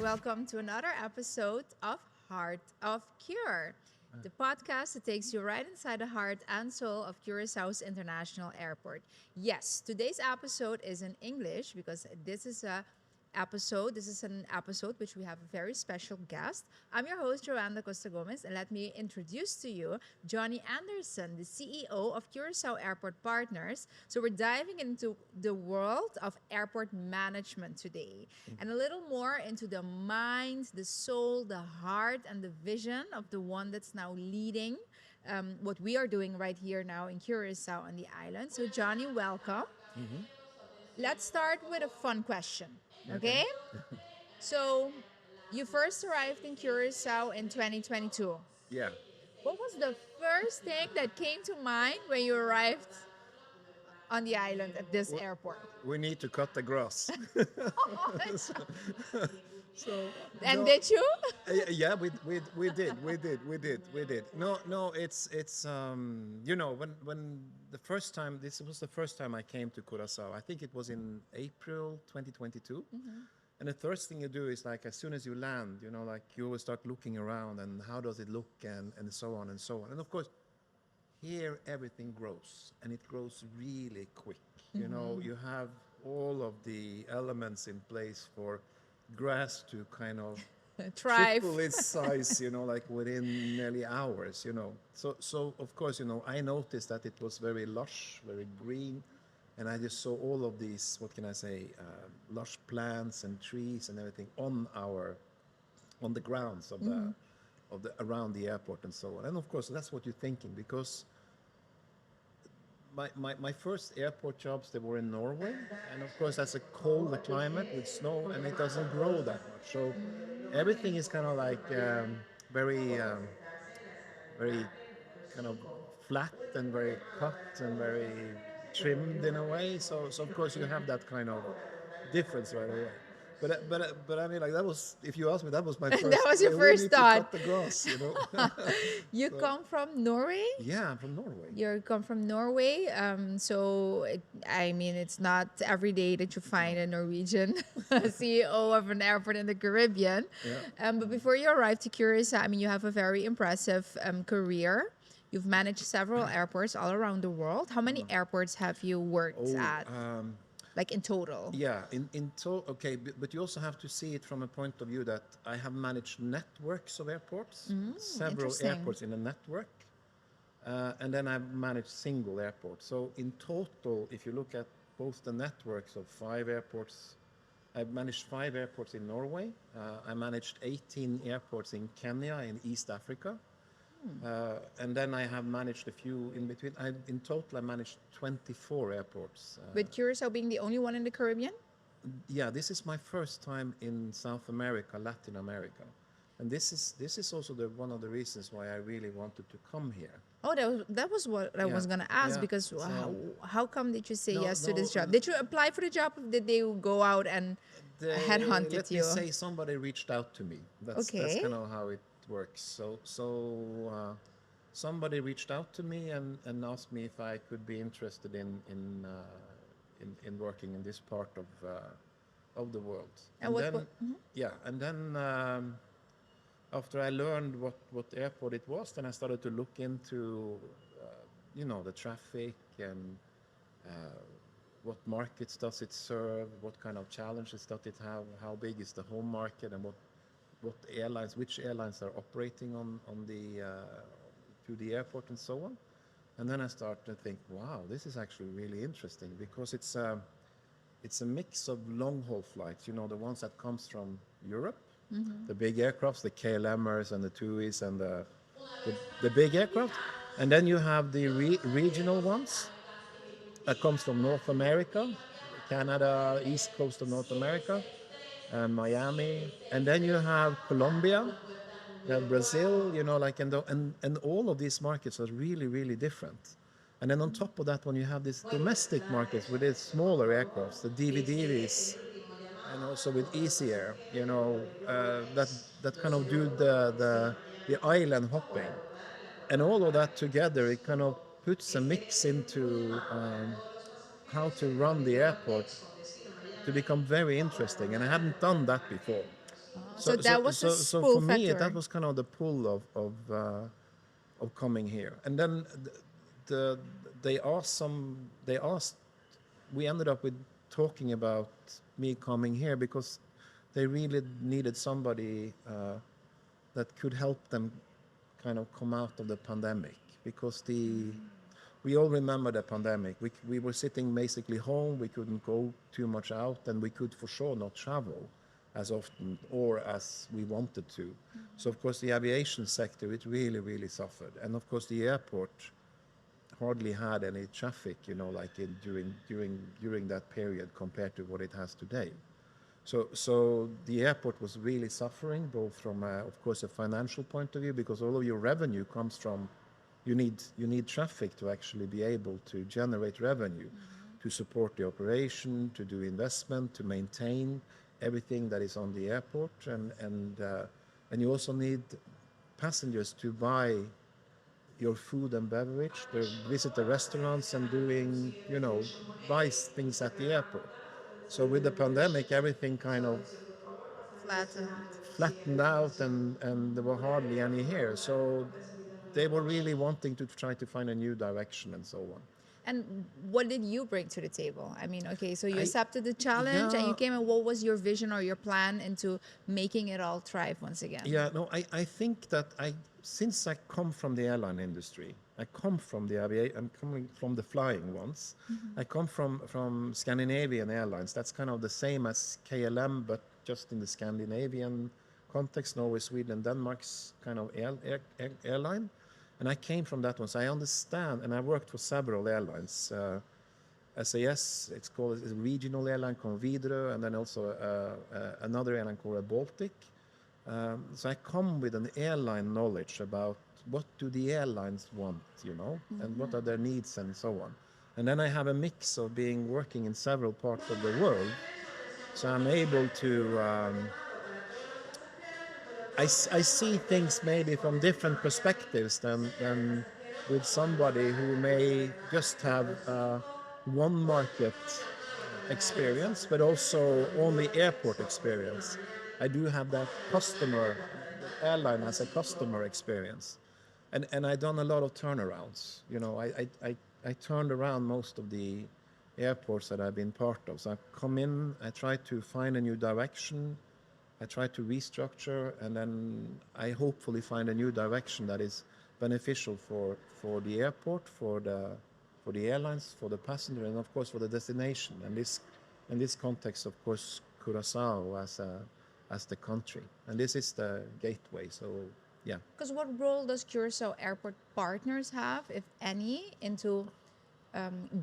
Welcome to another episode of Heart of CUR, the podcast that takes you right inside the heart and soul of Curaçao's International Airport. Yes, today's episode is in English because this is an episode which we have a very special guest. I'm your host, Joanna Costa Gomez, and let me introduce to you Johnny Anderson, the CEO of Curacao Airport Partners. So we're diving into the world of airport management today and a little more into the mind, the soul, the heart, and the vision of the one that's now leading what we are doing right here now in Curacao on the island. So, Johnny, welcome. Hmm. Let's start with a fun question, Okay. okay? So, you first arrived in Curacao in 2022. Yeah. What was the first thing that came to mind when you arrived on the island at this W- airport? We need to cut the grass. so, so, And no, did you? yeah, we did. No, when the first time this was the first time I came to Curacao. I think it was in April 2022. And the first thing you do is like as soon as you land, like you always start looking around and how does it look and so on and so on. And of course, here everything grows and it grows really quick. You have all of the elements in place for grass to kind of Thrive. triple its size, like within nearly hours. So of course, I noticed that it was very lush, very green, and I just saw all of these, what can I say, lush plants and trees and everything on the grounds of the around the airport and so on. And of course, that's what you're thinking because my first airport jobs they were in Norway, and of course that's a colder climate with snow, and it doesn't grow that much. So everything is kind of like very kind of flat and very cut and very trimmed in a way. So of course you have that kind of difference right away. But I mean like that was if you ask me that was my That first. was your We first need to thought. cut the grass. You So come from Norway? yeah, I'm from Norway. You come from Norway. I mean, it's not every day that you find No. a Norwegian CEO of an airport in the Caribbean. Yeah. But before you arrived to Curacao, I mean, you have a very impressive career. You've managed several airports all around the world. How many airports have you worked Oh, at, like in total? yeah. Okay, but you also have to see it from a point of view that I have managed networks of airports, several Interesting. airports in a network, and then I've managed single airports. So in total, if you look at both the networks of 5 airports, I've managed 5 airports in Norway. I managed 18 airports in Kenya in East Africa. And then I have managed a few in between. In total, I managed 24 airports. With Curacao being the only one in the Caribbean? Yeah, this is my first time in South America, Latin America, and this is also one of the reasons why I really wanted to come here. Oh, that was what I Yeah, was gonna ask yeah. because So how come did you say no, yes to this no, job? Did you apply for the job? Or did they go out and headhunted let me you? say somebody reached out to me. That's Okay. kind of how it works. So somebody reached out to me and asked me if I could be interested in working in this part of the world. And And what? then yeah, and then after I learned what airport it was, then I started to look into the traffic and uh, what markets does it serve, what kind of challenges does it have, how big is the home market, and which airlines are operating on the to the airport and so on. And then I started to think, wow, this is actually really interesting because it's a mix of long haul flights, the ones that comes from Europe, the big aircrafts, the KLMers and the TUIs and the big aircraft, and then you have the regional ones that comes from North America, Canada, east coast of North America, and Miami, and then you have Colombia, you have Brazil, like and all of these markets are really really different. And then on top of that, when you have these domestic markets with these smaller aircrafts, the DVDs, and also with Easy Air, that kind of do the island hopping, and all of that together, it kind of puts a mix into how to run the airport to become very interesting. And I hadn't done that before. So that was the So pull for me, that factor. was kind of the pull of coming here. And then the they asked they asked we ended up with talking about me coming here because they really needed somebody that could help them kind of come out of the pandemic because the we all remember the pandemic. We were sitting basically home. We couldn't go too much out, and we could for sure not travel as often or as we wanted to. So of course the aviation sector it really suffered, and of course the airport hardly had any traffic, you know, like during that period compared to what it has today. So the airport was really suffering, both from, of course, a financial point of view, because all of your revenue comes from you need traffic to actually be able to generate revenue, to support the operation, to do investment, to maintain everything that is on the airport, and you also need passengers to buy your food and beverage, to visit the restaurants and doing, buy things at the airport. So with the pandemic, everything kind of Flattened. flattened out and there were hardly any here. So they were really wanting to try to find a new direction and so on. And what did you bring to the table? I mean, okay, so you I, accepted the challenge and you yeah, came, and what was your vision or your plan into making it all thrive once again? yeah, no, I think that since I come from the airline industry, I come from the aviation, I'm coming from the flying ones. I come from Scandinavian Airlines. That's kind of the same as KLM, but just in the Scandinavian context, Norway, Sweden, and Denmark's kind of airline. And I came from that one, so I understand, and I worked for several airlines. SAS, it's called a regional airline called Widerøe, and then also another airline called a Baltic. So I come with an airline knowledge about what do the airlines want, and what are their needs and so on. And then I have a mix of being working in several parts of the world, so I'm able to I see things maybe from different perspectives than with somebody who may just have one market experience, but also only airport experience. I do have that customer, the airline as a customer experience. And I done a lot of turnarounds. I turned around most of the airports that I've been part of. So I come in, I try to find a new direction, I try to restructure, and then I hopefully find a new direction that is beneficial for the airport, for the airlines, for the passenger, and of course for the destination. And this, in this context, of course, Curacao as the country, and this is the gateway. So yeah. Because what role does Curacao Airport Partners have, if any, into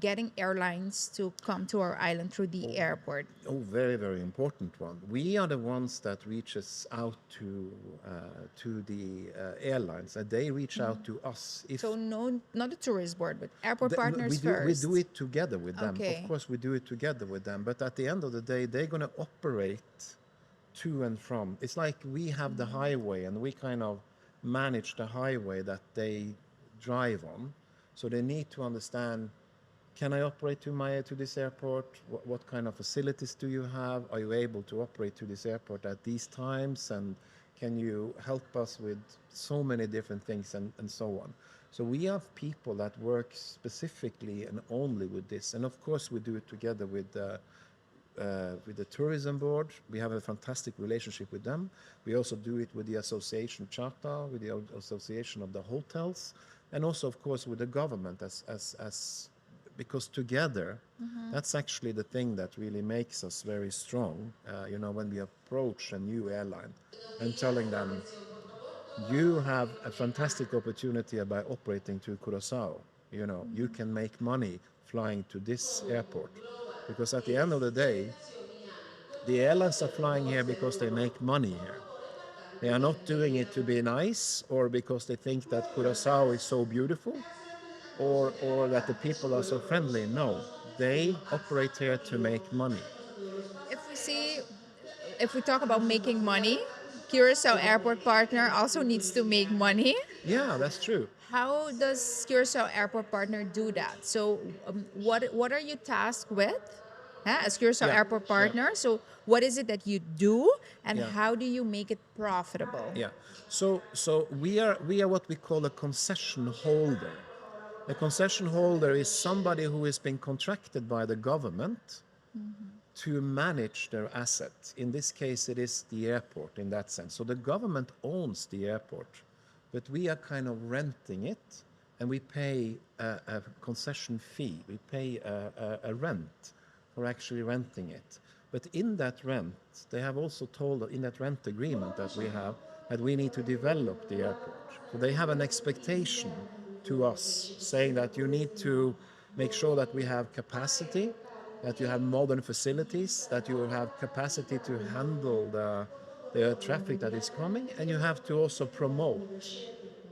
getting airlines to come to our island through the airport? Oh, very important one. We are the ones that reaches out to the airlines, and they reach out to us. If So no, not the tourist board, but airport no, partners we first. do it together with them. Okay. Of course, we do it together with them. But at the end of the day, they're going to operate to and from. It's like we have the highway, and we kind of manage the highway that they drive on. So they need to understand: can I operate to this airport? What kind of facilities do you have? Are you able to operate to this airport at these times? And can you help us with so many different things and so on? So we have people that work specifically and only with this. And of course, we do it together with the tourism board. We have a fantastic relationship with them. We also do it with the association charter, with the association of the hotels, and also, of course, with the government as because together, that's actually the thing that really makes us very strong. When we approach a new airline and telling them, you have a fantastic opportunity by operating to Curacao. You can make money flying to this airport. Because at the end of the day, the airlines are flying here because they make money here. They are not doing it to be nice or because they think that Curacao is so beautiful or that the people are so friendly. No, they operate here to make money. If we see, if we talk about making money, Curacao Airport Partner also needs to make money. Yeah, that's true. How does Curacao Airport Partner do that? So, what are you tasked with? as Curacao Yeah, Airport yeah, partner. So, what is it that you do, and yeah, how do you make it profitable? yeah. So we are what we call a concession holder. A concession holder is somebody who has been contracted by the government to manage their assets. In this case, it is the airport in that sense. So the government owns the airport, but we are kind of renting it, and we pay a concession fee. We pay a rent for actually renting it. But in that rent, they have also told in that rent agreement that we have that we need to develop the airport. So they have an expectation to us saying that you need to make sure that we have capacity, that you have modern facilities, that you have capacity to handle the traffic that is coming, and you have to also promote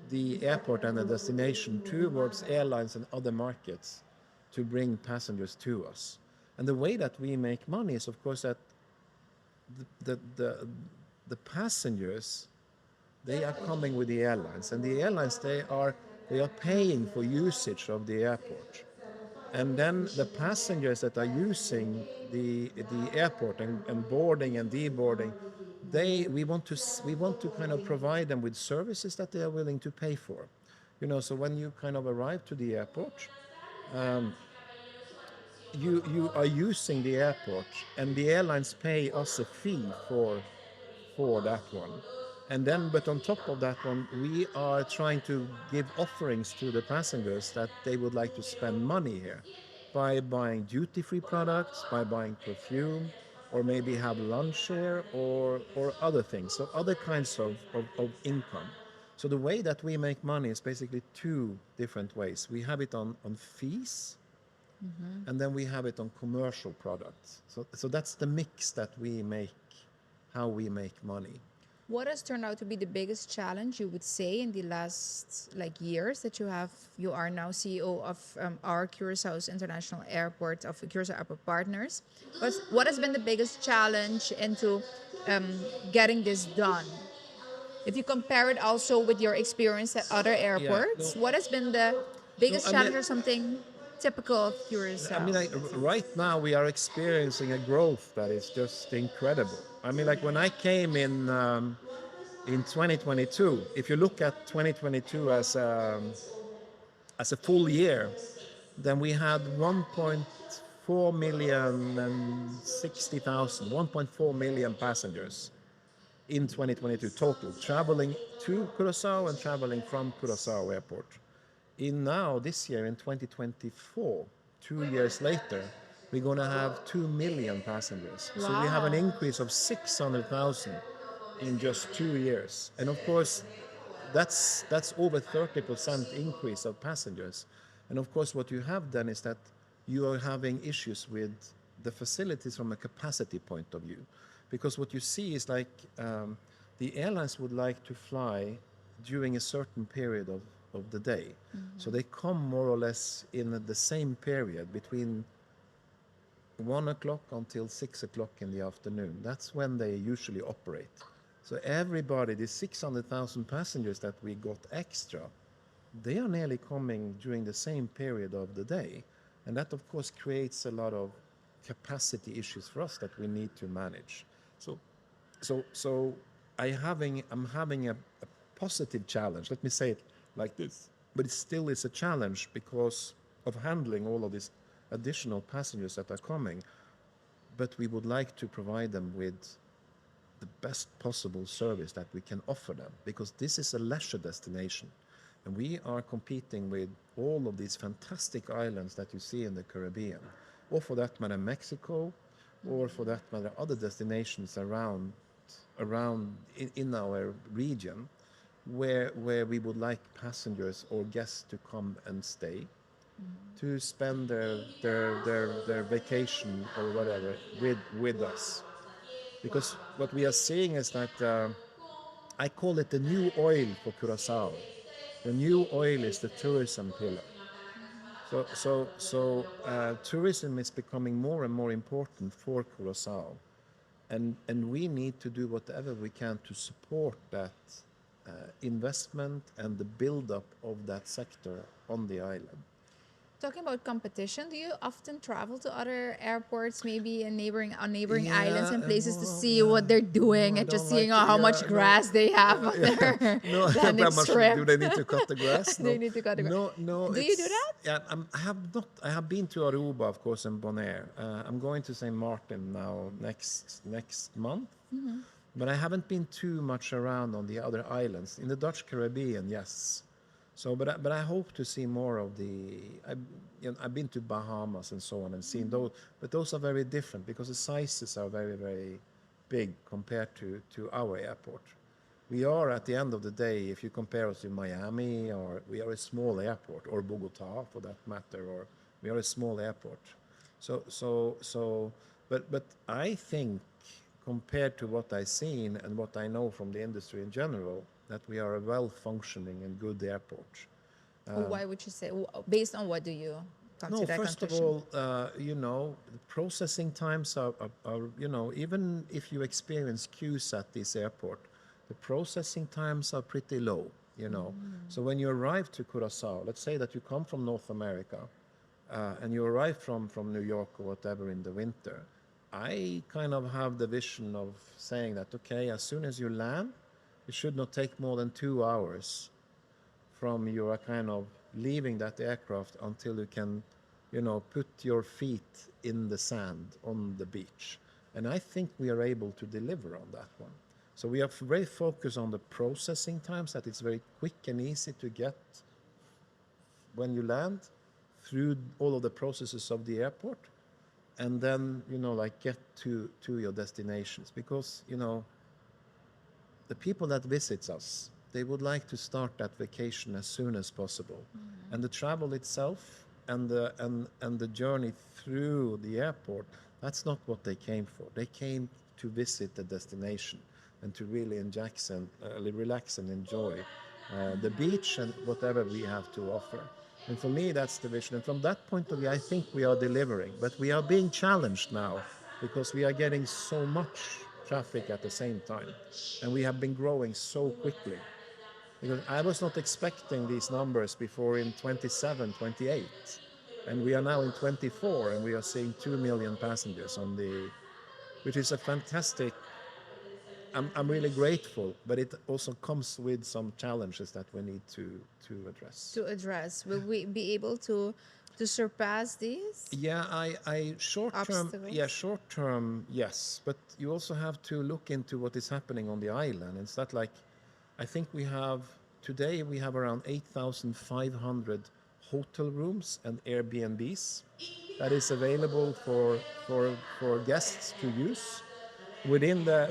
the airport and the destination towards airlines and other markets to bring passengers to us. And the way that we make money is, of course, that the, the, the passengers, they are coming with the airlines, and the airlines, they are paying for usage of the airport. And then the passengers that are using the airport and boarding and deboarding, we want to kind of provide them with services that they are willing to pay for. So when you kind of arrive to the airport, you are using the airport, and the airlines pay us a fee for that one. And then, but on top of that one, we are trying to give offerings to the passengers that they would like to spend money here by buying duty-free products, by buying perfume, or maybe have lunch here, or other things. So other kinds of income. So the way that we make money is basically two different ways. We have it on fees, and then we have it on commercial products. So that's the mix that we make, how we make money. What has turned out to be the biggest challenge you would say in the last years that you are now CEO of our Curaçao's International Airport of Curaçao Airport Partners? What has been the biggest challenge into getting this done? If you compare it also with your experience at other Yeah, airports, no, what has been the no. biggest challenge or something typical of I Curaçao? mean, like, right now we are experiencing a growth that is just incredible. I mean, like when I came in 2022, if you look at 2022 as a full year, then we had 1.4 million and 60,000, 1.4 million passengers in 2022 total, traveling to Curacao and traveling from Curacao Airport. In now, this year, in 2024, 2 years later, we're going to have 2 million passengers. So we have an Wow. increase of 600,000 in just 2 years. And of course, that's over 30% increase of passengers. And of course, what you have then is that you are having issues with the facilities from a capacity point of view, because what you see is like the airlines would like to fly during a certain period of the day. So they come more or less in the same period between 1 o'clock until 6 o'clock in the afternoon. That's when they usually operate. So everybody, the 600,000 passengers that we got extra, they are nearly coming during the same period of the day. And that, of course, creates a lot of capacity issues for us that we need to manage. So, so I'm having a positive challenge. Let me say it like this. But it still is a challenge because of handling all of these additional passengers that are coming. But we would like to provide them with the best possible service that we can offer them, because this is a leisure destination, and we are competing with all of these fantastic islands that you see in the Caribbean, or for that matter Mexico, or for that matter other destinations around in our region, where we would like passengers or guests to come and stay, to spend their vacation or whatever with us. Because what we are seeing is that I call it the new oil for Curacao. The new oil is the tourism pillar. So tourism is becoming more and more important for Curacao, and we need to do whatever we can to support that investment and the build-up of that sector on the island. Talking about competition, do you often travel to other airports, maybe in neighboring islands Yeah, and places to well, see yeah. what they're No, doing I and just don't seeing like to. how much Yeah, no. grass they have on Yeah, their no. landing How much do strip? they need to cut the grass? They No, need to cut the grass. no, no. Do you do It's that? yeah. I have not. I have been to Aruba, of course, and Bonaire. I'm going to Saint Martin now next month, but I haven't been too much around on the other islands. In the Dutch Caribbean, yes. So, but I hope to see more of the. I've been to Bahamas and so on and seen those, but those are very different because the sizes are very big compared to our airport. We are at the end of the day, if you compare us to Miami, or we are a small airport, or Bogota for that matter, or we are a small airport. So, but I think compared to what I've seen and what I know from the industry in general, that we are a well-functioning and good airport. Why would you say? Based on what do you come to No, that first of conclusion? all, the processing times are, even if you experience queues at this airport, the processing times are pretty low, you know. So when you arrive to Curacao, let's say that you come from North America, and you arrive from New York or whatever in the winter, I kind of have the vision of saying that, okay, as soon as you land, it should not take more than 2 hours from you are kind of leaving that aircraft until you can, put your feet in the sand on the beach. And I think we are able to deliver on that one. So we are very focused on the processing times, that it's very quick and easy to get when you land through all of the processes of the airport, and then, like get to your destinations. Because, the people that visits us, they would like to start that vacation as soon as possible. And the travel itself and the journey through the airport, that's not what they came for. They came to visit the destination and to really relax and enjoy the beach and whatever we have to offer. And for me, that's the vision. And from that point of view, I think we are delivering. But we are being challenged now because we are getting so much traffic at the same time. And we have been growing so quickly. Because I was not expecting these numbers before in 27, 28. And we are now in 24, and we are seeing 2 million passengers on the, which is a fantastic. I'm really grateful, but it also comes with some challenges that we need to address. To address, will we be able to surpass these Yeah, obstacles? short term, yes. But you also have to look into what is happening on the island. It's not like, I think today we have around 8,500 hotel rooms and Airbnbs that is available for guests to use. Within the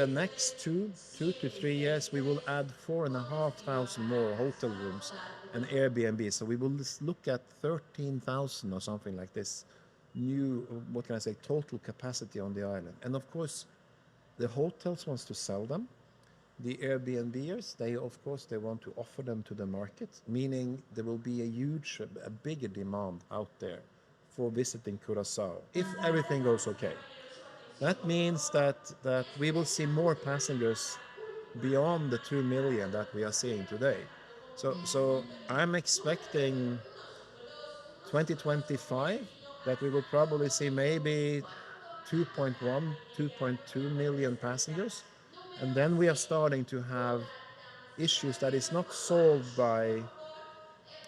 next two to 3 years, we will add 4,500 more hotel rooms and Airbnb. So we will just look at 13,000 or something like this new, what can I say, total capacity on the island. And of course, the hotels wants to sell them. The Airbnbers, of course, they want to offer them to the market, meaning there will be a bigger demand out there for visiting Curacao if everything goes okay. That means that we will see more passengers beyond the 2 million that we are seeing today. So I'm expecting 2025 that we will probably see maybe 2.1, 2.2 million passengers. And then we are starting to have issues that is not solved by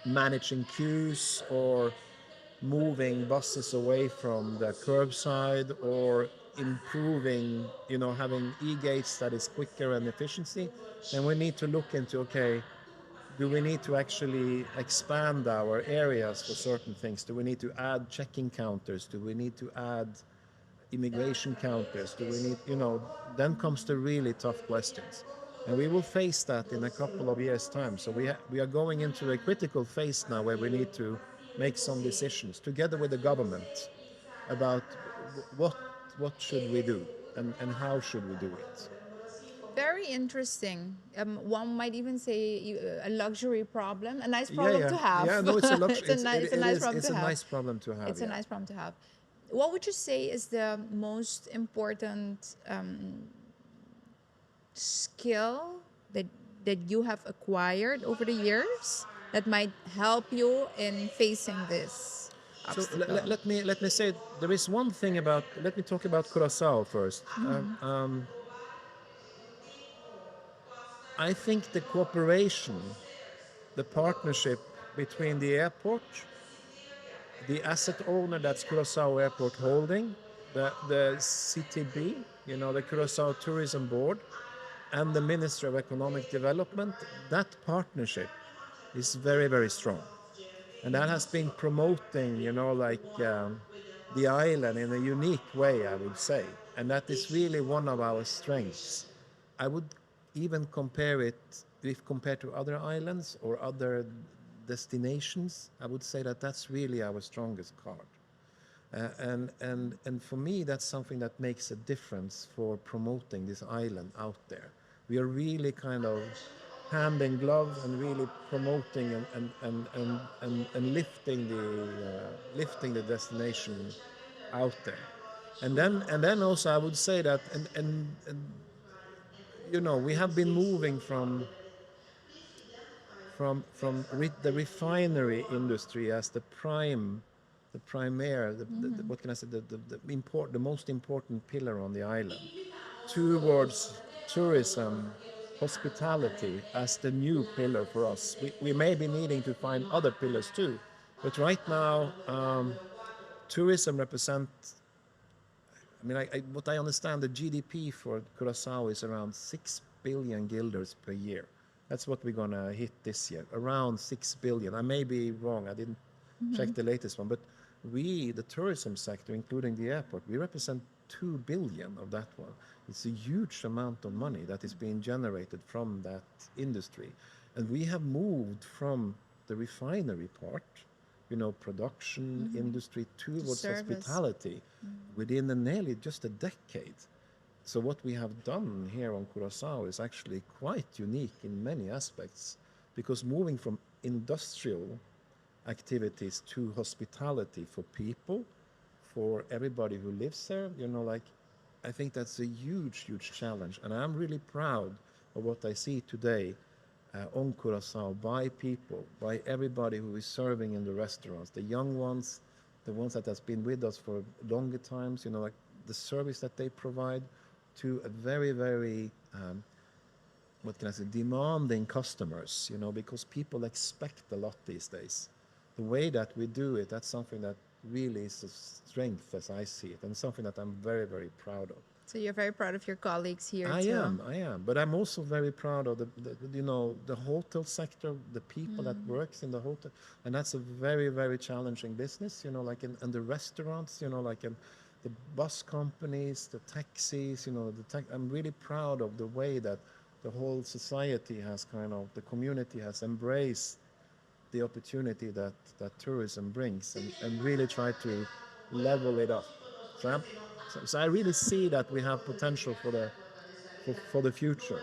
managing queues or moving buses away from the curbside or improving, having e-gates that is quicker and efficiency. Then we need to look into, okay, do we need to actually expand our areas for certain things? Do we need to add checking counters? Do we need to add immigration counters? Do we need, then comes the really tough questions. And we will face that in a couple of years' time. So we are going into a critical phase now where we need to make some decisions together with the government about what what should we do, and how should we do it. Very interesting. One might even say a luxury problem, a nice Yeah, problem yeah, to have. yeah. No, it's a luxury. It's a nice problem It's to a have. nice problem to have. It's a Yeah. nice problem to have. What would you say is the most important skill that you have acquired over the years? that might help you in facing this So obstacle? let me say there is one thing about. Let me talk about Curacao first. I think the cooperation, the partnership between the airport, the asset owner, that's Curacao Airport Holding, the CTB, the Curacao Tourism Board, and the Ministry of Economic Development, that partnership is very, very strong. And that has been promoting, the island in a unique way, I would say. And that is really one of our strengths. I would even compare it, if compared to other islands or other destinations, I would say that that's really our strongest card. And for me, that's something that makes a difference for promoting this island out there. We are really kind of hand in glove and really promoting and lifting the destination out there. And then also I would say that we have been moving from the refinery industry as the primary, what can I say, the most important pillar on the island, towards tourism, hospitality as the new pillar for us. We may be needing to find other pillars too, but right now, tourism represents. I mean, what I understand, the GDP for Curacao is around 6 billion guilders per year. That's what we're gonna hit this year, around 6 billion. I may be wrong. I didn't check the latest one, but we, the tourism sector, including the airport, we represent 2 billion of that one. It's a huge amount of money that is being generated from that industry, and we have moved from the refinery part, production industry, To towards service. hospitality within nearly just a decade. So what we have done here on Curacao is actually quite unique in many aspects, because moving from industrial activities to hospitality for people, for everybody who lives there, I think that's a huge, huge challenge. And I'm really proud of what I see today on Curacao by people, by everybody who is serving in the restaurants, the young ones, the ones that has been with us for longer times, the service that they provide to a very, very, what can I say, demanding customers, because people expect a lot these days. The way that we do it, that's something that really is a strength as I see it, and something that I'm very, very proud of. So you're very proud of your colleagues here I too. am, I am, but I'm also very proud of the hotel sector, the people that works in the hotel, and that's a very, very challenging business. And the restaurants, in the bus companies, the taxis, I'm really proud of the way that the whole society has the community has embraced the opportunity that tourism brings, and really try to level it up. So, so I really see that we have potential for the future.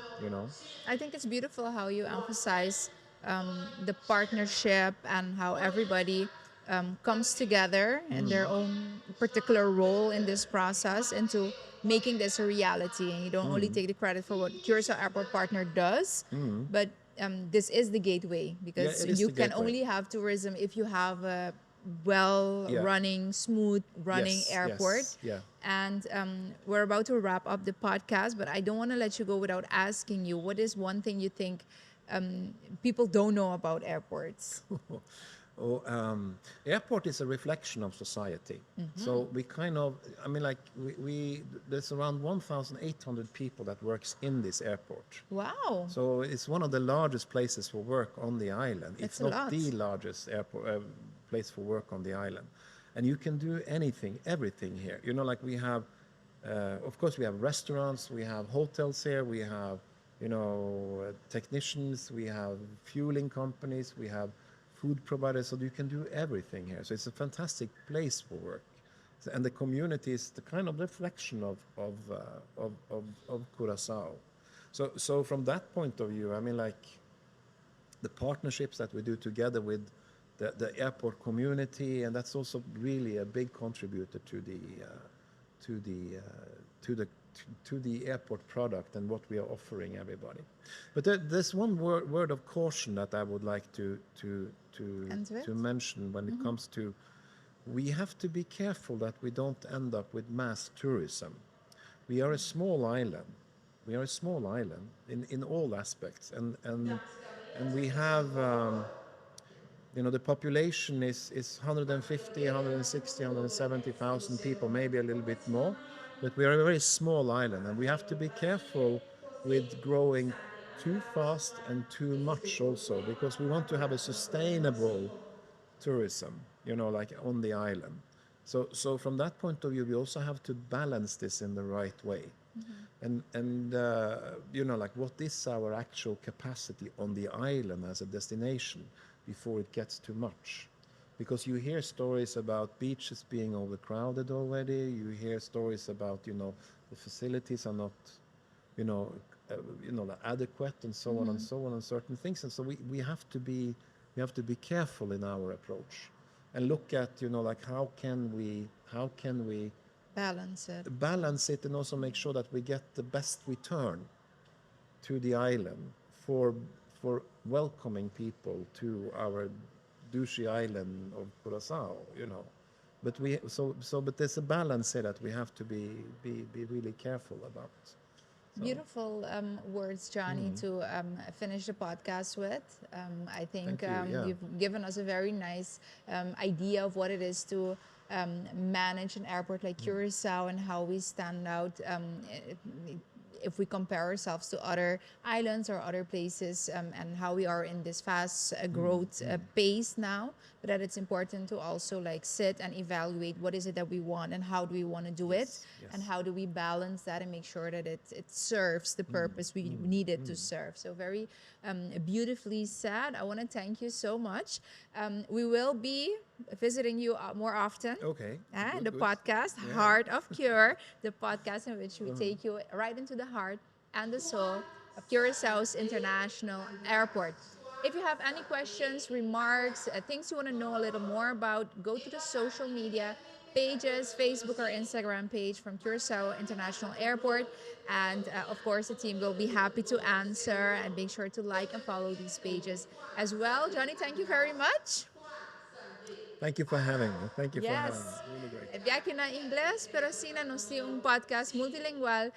I think it's beautiful how you emphasize the partnership and how everybody comes together in their own particular role in this process into making this a reality. And you don't only take the credit for what Curacao Airport Partner does, but this is the gateway, Yeah, because it is you the can gateway. only have tourism if you have a well Yeah. running, smooth running Yes. airport. Yes. Yeah. And we're about to wrap up the podcast, but I don't want to let you go without asking you, what is one thing you think people don't know about airports? Oh, airport is a reflection of society. So we I mean, like there's around 1,800 people that works in this airport. Wow, So it's one of the largest places for work on the island, if that's a not lot. the largest airport place for work on the island. And you can do anything, everything here. We have, of course, we have restaurants, we have hotels here, we have, technicians, we have fueling companies, we have food providers. So you can do everything here. So it's a fantastic place for work. And the community is the kind of reflection of Curacao. So from that point of view, I mean, like the partnerships that we do together with the airport community, and that's also really a big contributor to the to the airport product and what we are offering everybody. But there's one word of caution that I would like And with? to mention when it comes to, we have to be careful that we don't end up with mass tourism. We are a small island. We are a small island in all aspects, and we have the population is 150, 160, 170,000 people, maybe a little bit more, but we are a very small island, and we have to be careful with growing too fast and too much also, because we want to have a sustainable tourism, like on the island. So from that point of view, we also have to balance this in the right way. And like, what is our actual capacity on the island as a destination before it gets too much? Because you hear stories about beaches being overcrowded already. You hear stories about the facilities are not you know like adequate, and so on and so on, and certain things. And so we have to be careful in our approach and look at like how can we Balance it. balance it, and also make sure that we get the best return to the island for welcoming people to our douchey island of Curacao. But there's a balance here that we have to be really careful about. Beautiful words, Johnny, to finish the podcast with. I think Thank you, yeah. you've given us a very nice idea of what it is to manage an airport like Curacao and how we stand out if we compare ourselves to other islands or other places, and how we are in this fast growth pace now. But that it's important to also like sit and evaluate what is it that we want and how do we want to do it, Yes. and how do we balance that and make sure that it serves the purpose we need it to serve. So very beautifully said. I want to thank you so much. We will be visiting you more often. Okay. And Good, the good. podcast, Yeah. Heart of CUR, the podcast in which we take you right into the heart and the soul of Curaçao's International Airport. If you have any questions, remarks, things you want to know a little more about, go to the social media pages, Facebook or Instagram page from Curaçao International Airport. And of course, the team will be happy to answer, and make sure to like and follow these pages as well. Johnny, thank you very much. Thank you for having me. Thank you for having me. Yes. Really great. Biyahe na inglês, pero sina nos ti un podcast multilingual,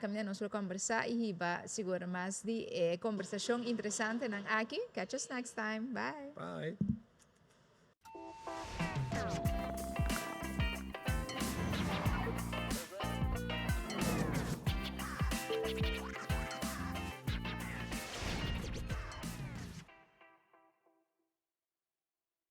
kami na nos conversa ihiba, siguro mas di konversasyong interesante ng aki. Catch us next time. Bye. Bye.